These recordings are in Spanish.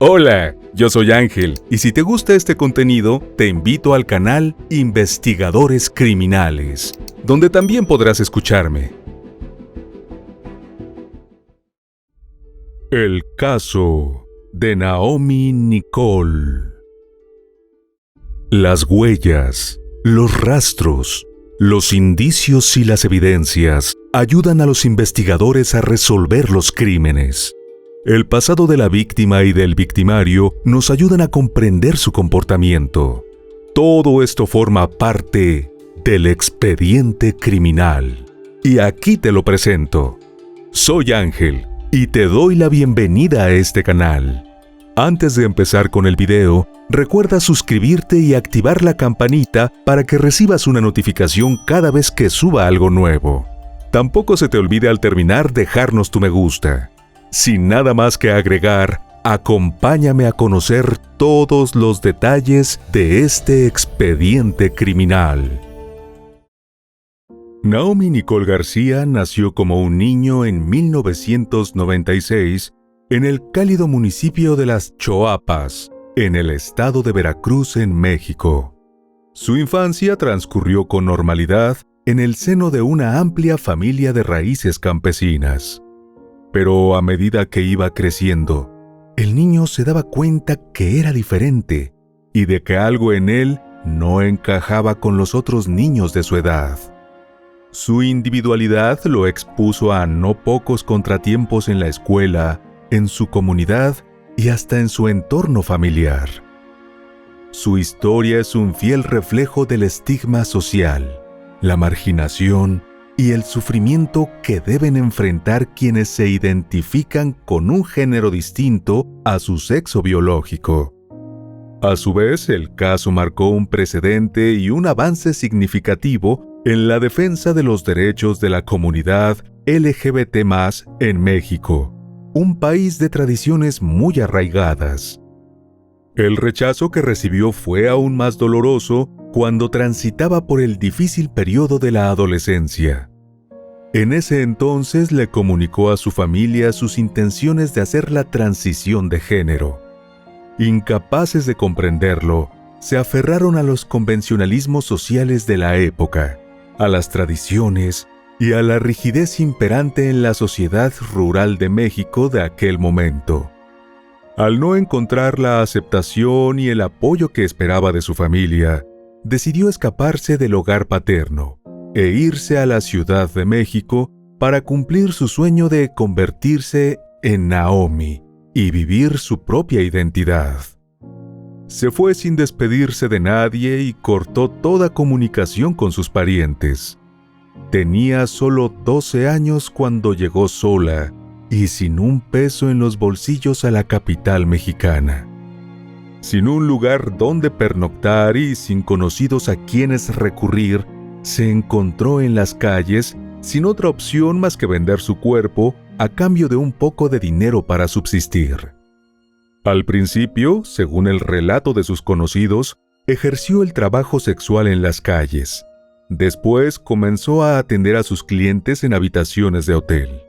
Hola, yo soy Ángel, y si te gusta este contenido, te invito al canal Investigadores Criminales, donde también podrás escucharme. El caso de Naomi Nicole. Las huellas, los rastros, los indicios y las evidencias ayudan a los investigadores a resolver los crímenes. El pasado de la víctima y del victimario nos ayudan a comprender su comportamiento. Todo esto forma parte del expediente criminal. Y aquí te lo presento. Soy Ángel y te doy la bienvenida a este canal. Antes de empezar con el video, recuerda suscribirte y activar la campanita para que recibas una notificación cada vez que suba algo nuevo. Tampoco se te olvide al terminar dejarnos tu me gusta. Sin nada más que agregar, acompáñame a conocer todos los detalles de este expediente criminal. Naomi Nicole García nació como un niño en 1996 en el cálido municipio de Las Choapas, en el estado de Veracruz, en México. Su infancia transcurrió con normalidad en el seno de una amplia familia de raíces campesinas. Pero a medida que iba creciendo, el niño se daba cuenta que era diferente y de que algo en él no encajaba con los otros niños de su edad. Su individualidad lo expuso a no pocos contratiempos en la escuela, en su comunidad y hasta en su entorno familiar. Su historia es un fiel reflejo del estigma social, la marginación y el sufrimiento que deben enfrentar quienes se identifican con un género distinto a su sexo biológico. A su vez, el caso marcó un precedente y un avance significativo en la defensa de los derechos de la comunidad LGBT+ en México, un país de tradiciones muy arraigadas. El rechazo que recibió fue aún más doloroso cuando transitaba por el difícil periodo de la adolescencia. En ese entonces le comunicó a su familia sus intenciones de hacer la transición de género. Incapaces de comprenderlo, se aferraron a los convencionalismos sociales de la época, a las tradiciones y a la rigidez imperante en la sociedad rural de México de aquel momento. Al no encontrar la aceptación y el apoyo que esperaba de su familia, decidió escaparse del hogar paterno e irse a la Ciudad de México para cumplir su sueño de convertirse en Naomi y vivir su propia identidad. Se fue sin despedirse de nadie y cortó toda comunicación con sus parientes. Tenía solo 12 años cuando llegó sola y sin un peso en los bolsillos a la capital mexicana. Sin un lugar donde pernoctar y sin conocidos a quienes recurrir, se encontró en las calles sin otra opción más que vender su cuerpo a cambio de un poco de dinero para subsistir. Al principio, según el relato de sus conocidos, ejerció el trabajo sexual en las calles. Después comenzó a atender a sus clientes en habitaciones de hotel.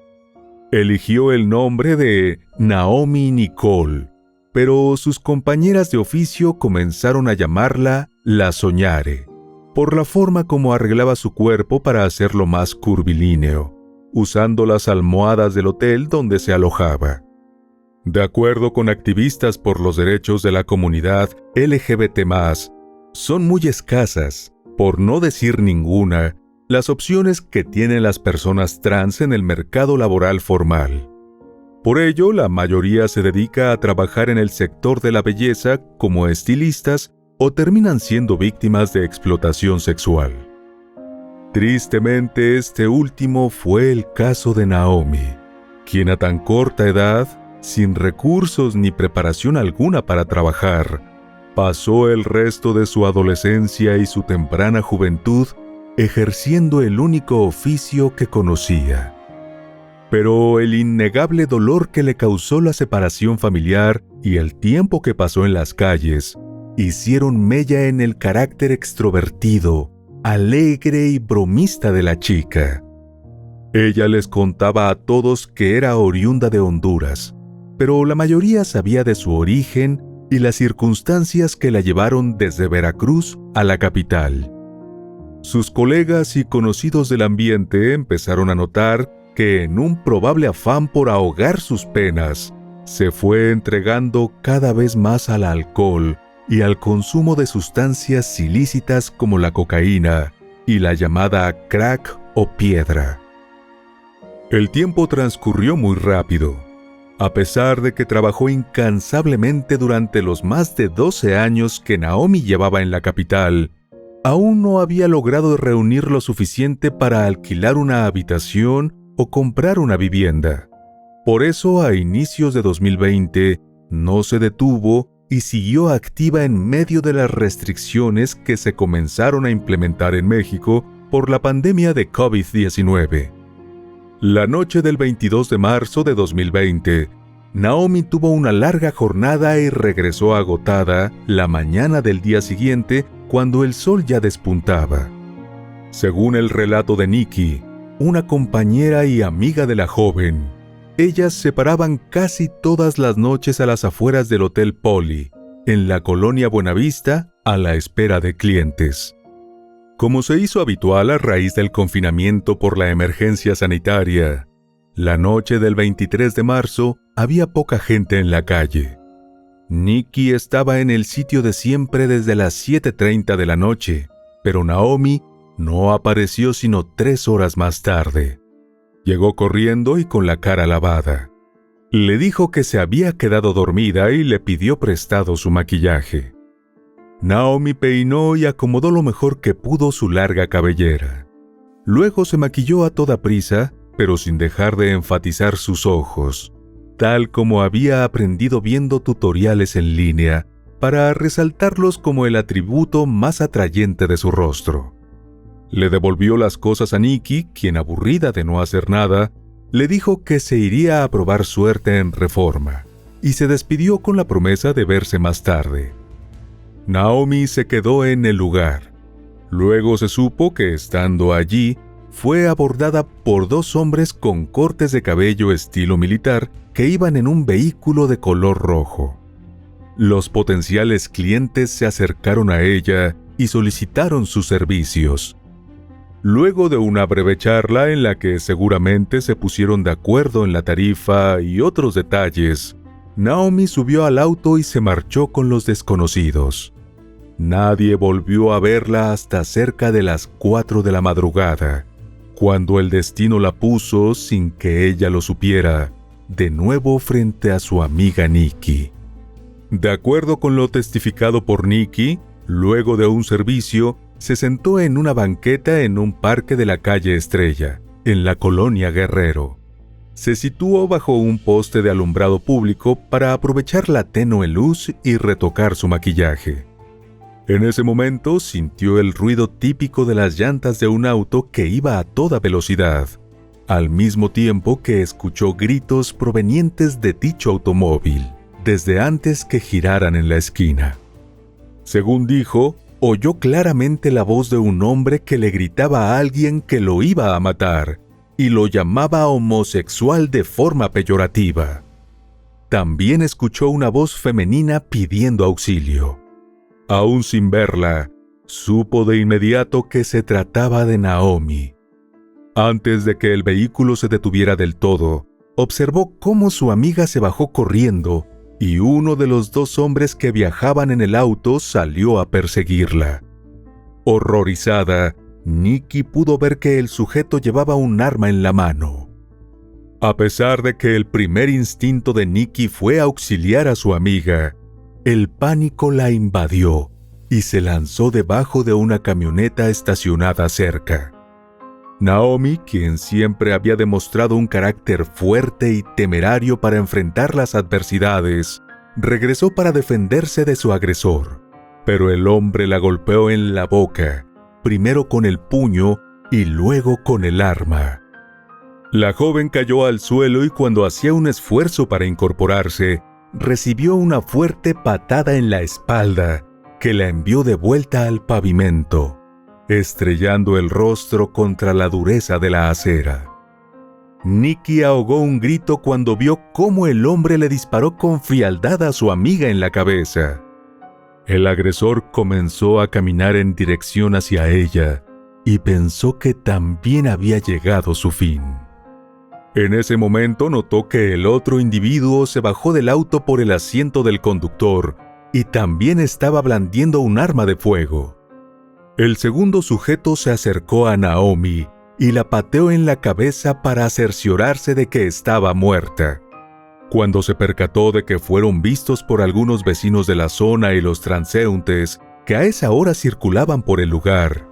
Eligió el nombre de Naomi Nicole, pero sus compañeras de oficio comenzaron a llamarla La Soñare, por la forma como arreglaba su cuerpo para hacerlo más curvilíneo, usando las almohadas del hotel donde se alojaba. De acuerdo con activistas por los derechos de la comunidad LGBT+, son muy escasas, por no decir ninguna, las opciones que tienen las personas trans en el mercado laboral formal. Por ello, la mayoría se dedica a trabajar en el sector de la belleza como estilistas o terminan siendo víctimas de explotación sexual. Tristemente, este último fue el caso de Naomi, quien a tan corta edad, sin recursos ni preparación alguna para trabajar, pasó el resto de su adolescencia y su temprana juventud ejerciendo el único oficio que conocía. Pero el innegable dolor que le causó la separación familiar y el tiempo que pasó en las calles hicieron mella en el carácter extrovertido, alegre y bromista de la chica. Ella les contaba a todos que era oriunda de Honduras, pero la mayoría sabía de su origen y las circunstancias que la llevaron desde Veracruz a la capital. Sus colegas y conocidos del ambiente empezaron a notar que, en un probable afán por ahogar sus penas, se fue entregando cada vez más al alcohol y al consumo de sustancias ilícitas como la cocaína y la llamada crack o piedra. El tiempo transcurrió muy rápido. A pesar de que trabajó incansablemente durante los más de 12 años que Naomi llevaba en la capital, aún no había logrado reunir lo suficiente para alquilar una habitación o comprar una vivienda. Por eso, a inicios de 2020, no se detuvo y siguió activa en medio de las restricciones que se comenzaron a implementar en México por la pandemia de COVID-19. La noche del 22 de marzo de 2020, Naomi tuvo una larga jornada y regresó agotada la mañana del día siguiente, cuando el sol ya despuntaba. Según el relato de Nikki, una compañera y amiga de la joven, ellas se paraban casi todas las noches a las afueras del Hotel Poli, en la colonia Buenavista, a la espera de clientes. Como se hizo habitual a raíz del confinamiento por la emergencia sanitaria, la noche del 23 de marzo había poca gente en la calle. Nikki estaba en el sitio de siempre desde las 7:30 de la noche, pero Naomi no apareció sino 3 horas más tarde. Llegó corriendo y con la cara lavada. Le dijo que se había quedado dormida y le pidió prestado su maquillaje. Naomi peinó y acomodó lo mejor que pudo su larga cabellera. Luego se maquilló a toda prisa, pero sin dejar de enfatizar sus ojos, tal como había aprendido viendo tutoriales en línea, para resaltarlos como el atributo más atrayente de su rostro. Le devolvió las cosas a Nikki, quien, aburrida de no hacer nada, le dijo que se iría a probar suerte en Reforma, y se despidió con la promesa de verse más tarde. Naomi se quedó en el lugar. Luego se supo que, estando allí, fue abordada por 2 hombres con cortes de cabello estilo militar que iban en un vehículo de color rojo. Los potenciales clientes se acercaron a ella y solicitaron sus servicios. Luego de una breve charla en la que seguramente se pusieron de acuerdo en la tarifa y otros detalles, Naomi subió al auto y se marchó con los desconocidos. Nadie volvió a verla hasta cerca de las 4 de la madrugada, cuando el destino la puso, sin que ella lo supiera, de nuevo frente a su amiga Nikki. De acuerdo con lo testificado por Nikki, luego de un servicio, se sentó en una banqueta en un parque de la calle Estrella, en la colonia Guerrero. Se situó bajo un poste de alumbrado público para aprovechar la tenue luz y retocar su maquillaje. En ese momento sintió el ruido típico de las llantas de un auto que iba a toda velocidad, al mismo tiempo que escuchó gritos provenientes de dicho automóvil, desde antes que giraran en la esquina. Según dijo, oyó claramente la voz de un hombre que le gritaba a alguien que lo iba a matar y lo llamaba homosexual de forma peyorativa. También escuchó una voz femenina pidiendo auxilio. Aún sin verla, supo de inmediato que se trataba de Naomi. Antes de que el vehículo se detuviera del todo, observó cómo su amiga se bajó corriendo y uno de los 2 hombres que viajaban en el auto salió a perseguirla. Horrorizada, Nikki pudo ver que el sujeto llevaba un arma en la mano. A pesar de que el primer instinto de Nikki fue auxiliar a su amiga, el pánico la invadió y se lanzó debajo de una camioneta estacionada cerca. Naomi, quien siempre había demostrado un carácter fuerte y temerario para enfrentar las adversidades, regresó para defenderse de su agresor, pero el hombre la golpeó en la boca, primero con el puño y luego con el arma. La joven cayó al suelo y, cuando hacía un esfuerzo para incorporarse, recibió una fuerte patada en la espalda que la envió de vuelta al pavimento, estrellando el rostro contra la dureza de la acera. Nikki ahogó un grito cuando vio cómo el hombre le disparó con frialdad a su amiga en la cabeza. El agresor comenzó a caminar en dirección hacia ella y pensó que también había llegado su fin. En ese momento notó que el otro individuo se bajó del auto por el asiento del conductor y también estaba blandiendo un arma de fuego. El segundo sujeto se acercó a Naomi y la pateó en la cabeza para cerciorarse de que estaba muerta. Cuando se percató de que fueron vistos por algunos vecinos de la zona y los transeúntes que a esa hora circulaban por el lugar,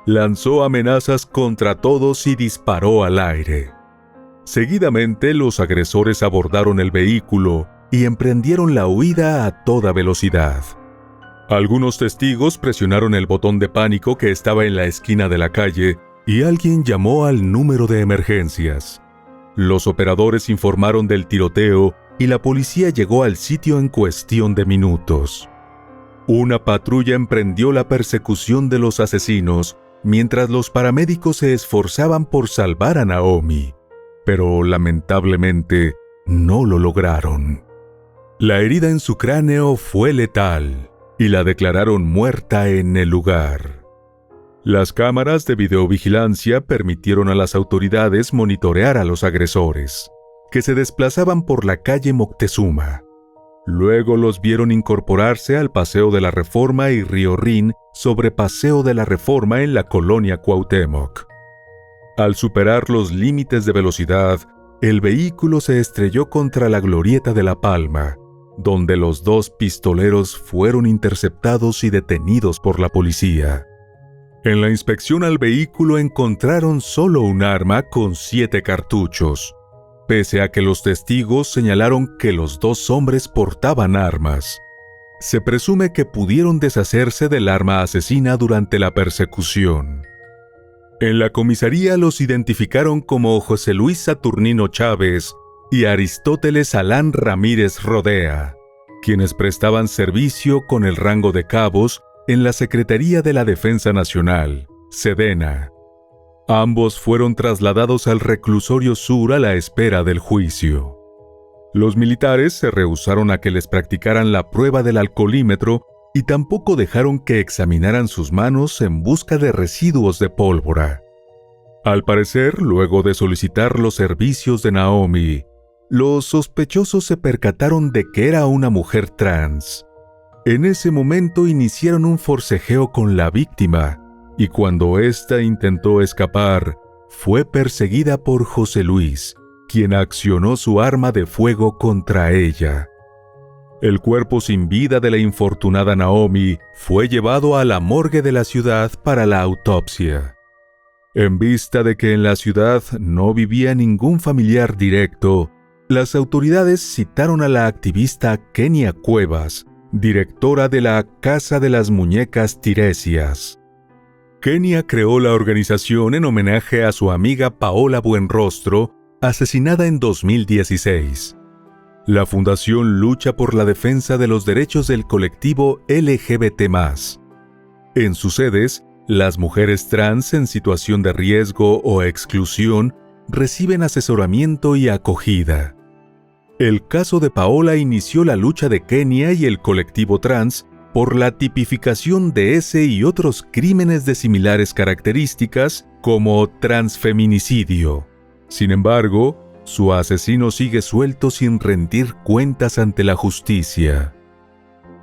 lanzó amenazas contra todos y disparó al aire. Seguidamente, los agresores abordaron el vehículo y emprendieron la huida a toda velocidad. Algunos testigos presionaron el botón de pánico que estaba en la esquina de la calle y alguien llamó al número de emergencias. Los operadores informaron del tiroteo y la policía llegó al sitio en cuestión de minutos. Una patrulla emprendió la persecución de los asesinos mientras los paramédicos se esforzaban por salvar a Naomi, pero lamentablemente no lo lograron. La herida en su cráneo fue letal y la declararon muerta en el lugar. Las cámaras de videovigilancia permitieron a las autoridades monitorear a los agresores, que se desplazaban por la calle Moctezuma. Luego los vieron incorporarse al Paseo de la Reforma y Río Rin sobre Paseo de la Reforma en la colonia Cuauhtémoc. Al superar los límites de velocidad, el vehículo se estrelló contra la glorieta de La Palma, donde los dos pistoleros fueron interceptados y detenidos por la policía. En la inspección al vehículo encontraron solo un arma con 7 cartuchos, pese a que los testigos señalaron que los dos hombres portaban armas. Se presume que pudieron deshacerse del arma asesina durante la persecución. En la comisaría los identificaron como José Luis Saturnino Chávez y Aristóteles Alán Ramírez Rodea, quienes prestaban servicio con el rango de cabos en la Secretaría de la Defensa Nacional, Sedena. Ambos fueron trasladados al reclusorio sur a la espera del juicio. Los militares se rehusaron a que les practicaran la prueba del alcoholímetro y tampoco dejaron que examinaran sus manos en busca de residuos de pólvora. Al parecer, luego de solicitar los servicios de Naomi, los sospechosos se percataron de que era una mujer trans. En ese momento iniciaron un forcejeo con la víctima, y cuando ésta intentó escapar, fue perseguida por José Luis, quien accionó su arma de fuego contra ella. El cuerpo sin vida de la infortunada Naomi fue llevado a la morgue de la ciudad para la autopsia. En vista de que en la ciudad no vivía ningún familiar directo, las autoridades citaron a la activista Kenia Cuevas, directora de la Casa de las Muñecas Tiresias. Kenia creó la organización en homenaje a su amiga Paola Buenrostro, asesinada en 2016. La fundación lucha por la defensa de los derechos del colectivo LGBT+. En sus sedes, las mujeres trans en situación de riesgo o exclusión reciben asesoramiento y acogida. El caso de Paola inició la lucha de Kenia y el colectivo trans por la tipificación de ese y otros crímenes de similares características como transfeminicidio. Sin embargo, su asesino sigue suelto sin rendir cuentas ante la justicia.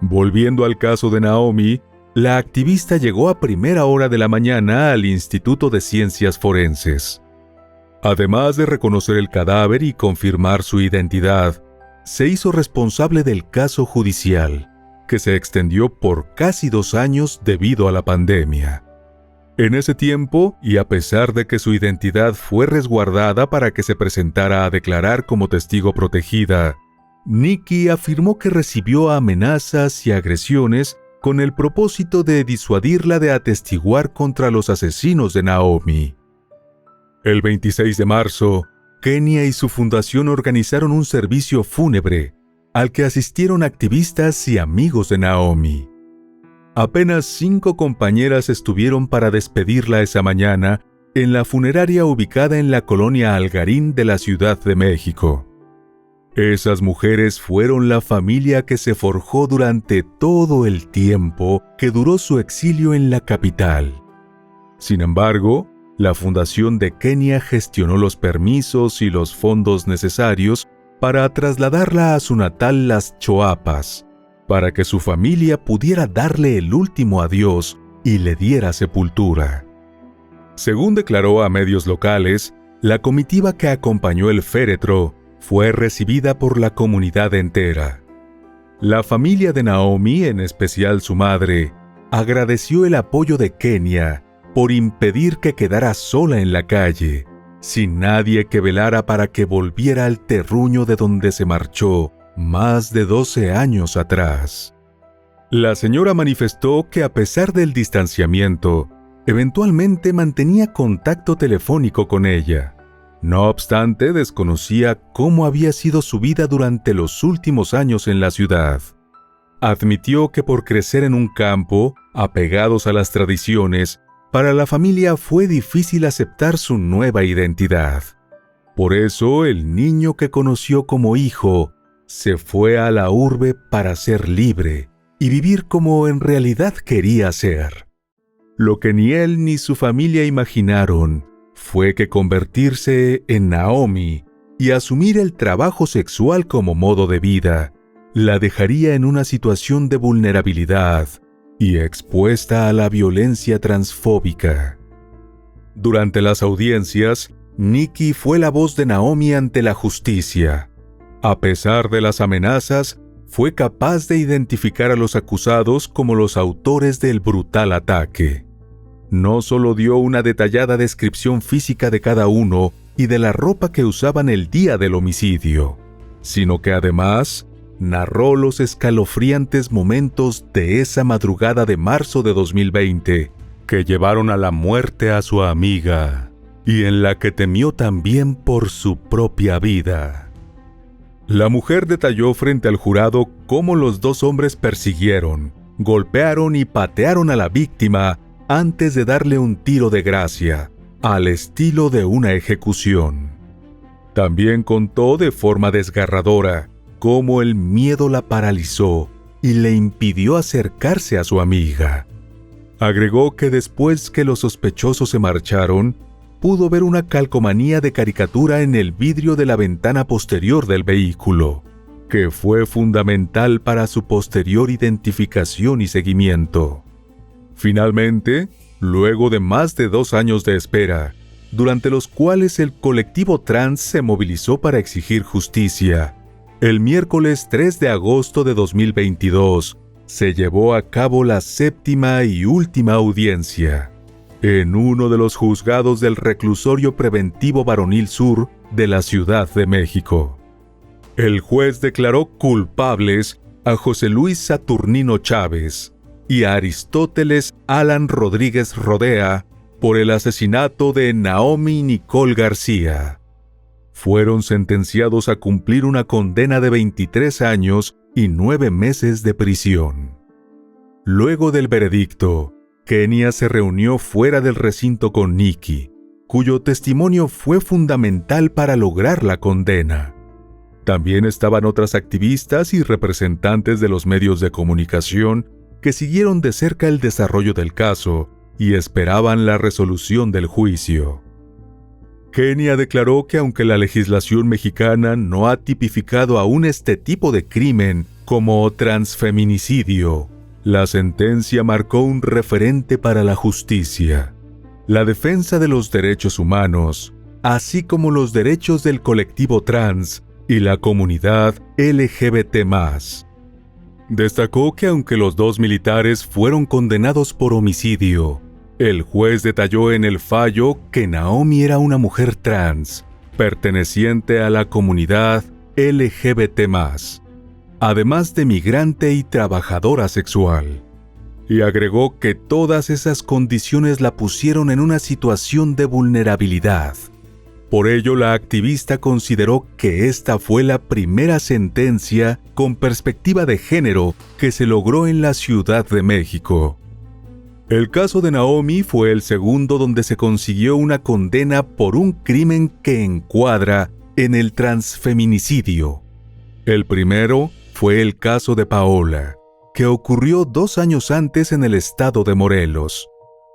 Volviendo al caso de Naomi, la activista llegó a primera hora de la mañana al Instituto de Ciencias Forenses. Además de reconocer el cadáver y confirmar su identidad, se hizo responsable del caso judicial, que se extendió por casi 2 años debido a la pandemia. En ese tiempo, y a pesar de que su identidad fue resguardada para que se presentara a declarar como testigo protegida, Nikki afirmó que recibió amenazas y agresiones con el propósito de disuadirla de atestiguar contra los asesinos de Naomi. El 26 de marzo, Kenia y su fundación organizaron un servicio fúnebre, al que asistieron activistas y amigos de Naomi. Apenas 5 compañeras estuvieron para despedirla esa mañana, en la funeraria ubicada en la colonia Algarín de la Ciudad de México. Esas mujeres fueron la familia que se forjó durante todo el tiempo que duró su exilio en la capital. Sin embargo, la Fundación de Kenia gestionó los permisos y los fondos necesarios para trasladarla a su natal Las Choapas, para que su familia pudiera darle el último adiós y le diera sepultura. Según declaró a medios locales, la comitiva que acompañó el féretro fue recibida por la comunidad entera. La familia de Naomi, en especial su madre, agradeció el apoyo de Kenia por impedir que quedara sola en la calle, sin nadie que velara para que volviera al terruño de donde se marchó más de 12 años atrás. La señora manifestó que a pesar del distanciamiento, eventualmente mantenía contacto telefónico con ella. No obstante, desconocía cómo había sido su vida durante los últimos años en la ciudad. Admitió que por crecer en un campo, apegados a las tradiciones, para la familia fue difícil aceptar su nueva identidad. Por eso, el niño que conoció como hijo se fue a la urbe para ser libre y vivir como en realidad quería ser. Lo que ni él ni su familia imaginaron fue que convertirse en Naomi y asumir el trabajo sexual como modo de vida la dejaría en una situación de vulnerabilidad y expuesta a la violencia transfóbica. Durante las audiencias, Nikki fue la voz de Naomi ante la justicia. A pesar de las amenazas, fue capaz de identificar a los acusados como los autores del brutal ataque. No solo dio una detallada descripción física de cada uno y de la ropa que usaban el día del homicidio, sino que además narró los escalofriantes momentos de esa madrugada de marzo de 2020 que llevaron a la muerte a su amiga y en la que temió también por su propia vida. La mujer detalló frente al jurado cómo los dos hombres persiguieron, golpearon y patearon a la víctima antes de darle un tiro de gracia, al estilo de una ejecución. También contó de forma desgarradora cómo el miedo la paralizó y le impidió acercarse a su amiga. Agregó que después que los sospechosos se marcharon, pudo ver una calcomanía de caricatura en el vidrio de la ventana posterior del vehículo, que fue fundamental para su posterior identificación y seguimiento. Finalmente, luego de más de 2 años de espera, durante los cuales el colectivo trans se movilizó para exigir justicia, el miércoles 3 de agosto de 2022 se llevó a cabo la 7ª y última audiencia, en uno de los juzgados del Reclusorio Preventivo Varonil Sur de la Ciudad de México. El juez declaró culpables a José Luis Saturnino Chávez y a Aristóteles Alan Rodríguez Rodea por el asesinato de Naomi Nicole García. Fueron sentenciados a cumplir una condena de 23 años y 9 meses de prisión. Luego del veredicto, Kenia se reunió fuera del recinto con Nikki, cuyo testimonio fue fundamental para lograr la condena. También estaban otras activistas y representantes de los medios de comunicación que siguieron de cerca el desarrollo del caso y esperaban la resolución del juicio. Kenia declaró que aunque la legislación mexicana no ha tipificado aún este tipo de crimen como transfeminicidio, la sentencia marcó un referente para la justicia, la defensa de los derechos humanos, así como los derechos del colectivo trans y la comunidad LGBT+. Destacó que aunque los 2 militares fueron condenados por homicidio, el juez detalló en el fallo que Naomi era una mujer trans, perteneciente a la comunidad LGBT+, además de migrante y trabajadora sexual. Y agregó que todas esas condiciones la pusieron en una situación de vulnerabilidad. Por ello, la activista consideró que esta fue la primera sentencia con perspectiva de género que se logró en la Ciudad de México. El caso de Naomi fue el segundo donde se consiguió una condena por un crimen que encuadra en el transfeminicidio. El primero fue el caso de Paola, que ocurrió 2 años antes en el estado de Morelos.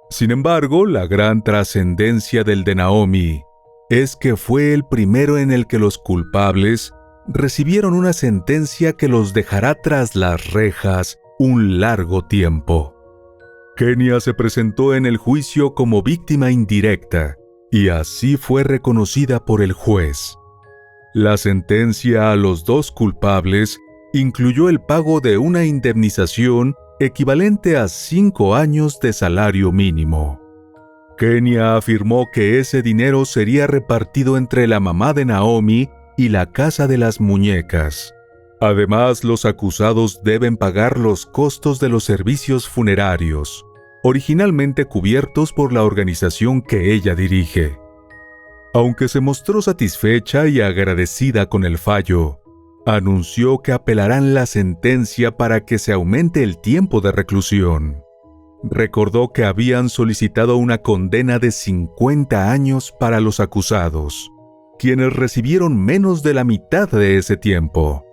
Sin embargo, la gran trascendencia del de Naomi es que fue el primero en el que los culpables recibieron una sentencia que los dejará tras las rejas un largo tiempo. Kenia se presentó en el juicio como víctima indirecta y así fue reconocida por el juez. La sentencia a los 2 culpables incluyó el pago de una indemnización equivalente a 5 años de salario mínimo. Kenia afirmó que ese dinero sería repartido entre la mamá de Naomi y la casa de las muñecas. Además, los acusados deben pagar los costos de los servicios funerarios, originalmente cubiertos por la organización que ella dirige. Aunque se mostró satisfecha y agradecida con el fallo, anunció que apelarán la sentencia para que se aumente el tiempo de reclusión. Recordó que habían solicitado una condena de 50 años para los acusados, quienes recibieron menos de la mitad de ese tiempo.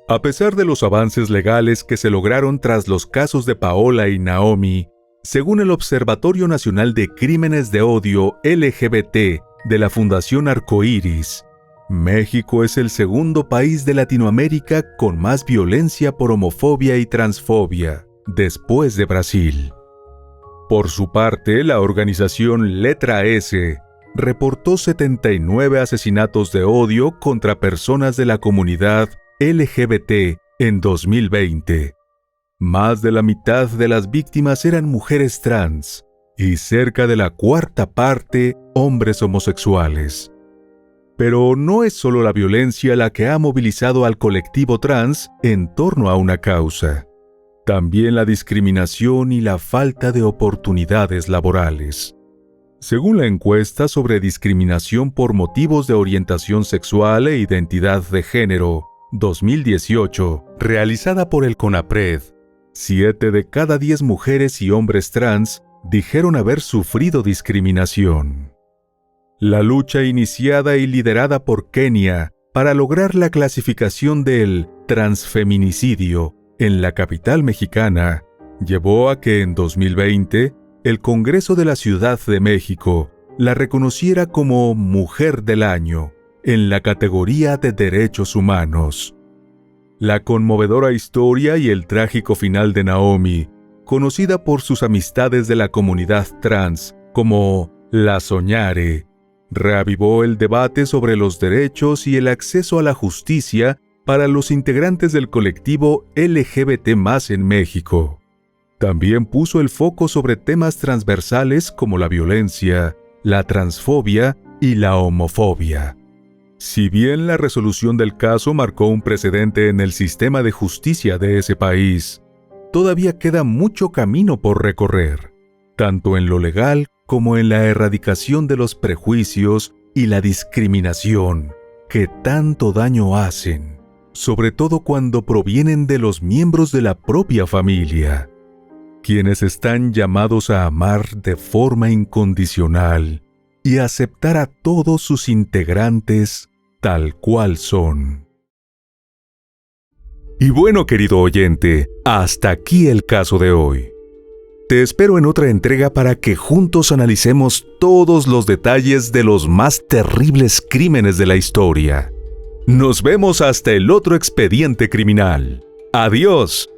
A pesar de los avances legales que se lograron tras los casos de Paola y Naomi, según el Observatorio Nacional de Crímenes de Odio LGBT de la Fundación Arcoíris, México es el segundo país de Latinoamérica con más violencia por homofobia y transfobia, después de Brasil. Por su parte, la organización Letra S reportó 79 asesinatos de odio contra personas de la comunidad LGBT en 2020. Más de la mitad de las víctimas eran mujeres trans y cerca de la cuarta parte hombres homosexuales. Pero no es solo la violencia la que ha movilizado al colectivo trans en torno a una causa. También la discriminación y la falta de oportunidades laborales. Según la encuesta sobre discriminación por motivos de orientación sexual e identidad de género, 2018, realizada por el CONAPRED, 7 de cada 10 mujeres y hombres trans dijeron haber sufrido discriminación. La lucha iniciada y liderada por Kenia para lograr la clasificación del transfeminicidio en la capital mexicana llevó a que en 2020 el Congreso de la Ciudad de México la reconociera como Mujer del Año en la categoría de Derechos Humanos. La conmovedora historia y el trágico final de Naomi, conocida por sus amistades de la comunidad trans como La Soñare, reavivó el debate sobre los derechos y el acceso a la justicia para los integrantes del colectivo LGBT+ en México. También puso el foco sobre temas transversales como la violencia, la transfobia y la homofobia. Si bien la resolución del caso marcó un precedente en el sistema de justicia de ese país, todavía queda mucho camino por recorrer, tanto en lo legal como en la erradicación de los prejuicios y la discriminación que tanto daño hacen, sobre todo cuando provienen de los miembros de la propia familia, quienes están llamados a amar de forma incondicional y a aceptar a todos sus integrantes tal cual son. Y bueno, querido oyente, hasta aquí el caso de hoy. Te espero en otra entrega para que juntos analicemos todos los detalles de los más terribles crímenes de la historia. Nos vemos hasta el otro expediente criminal. ¡Adiós!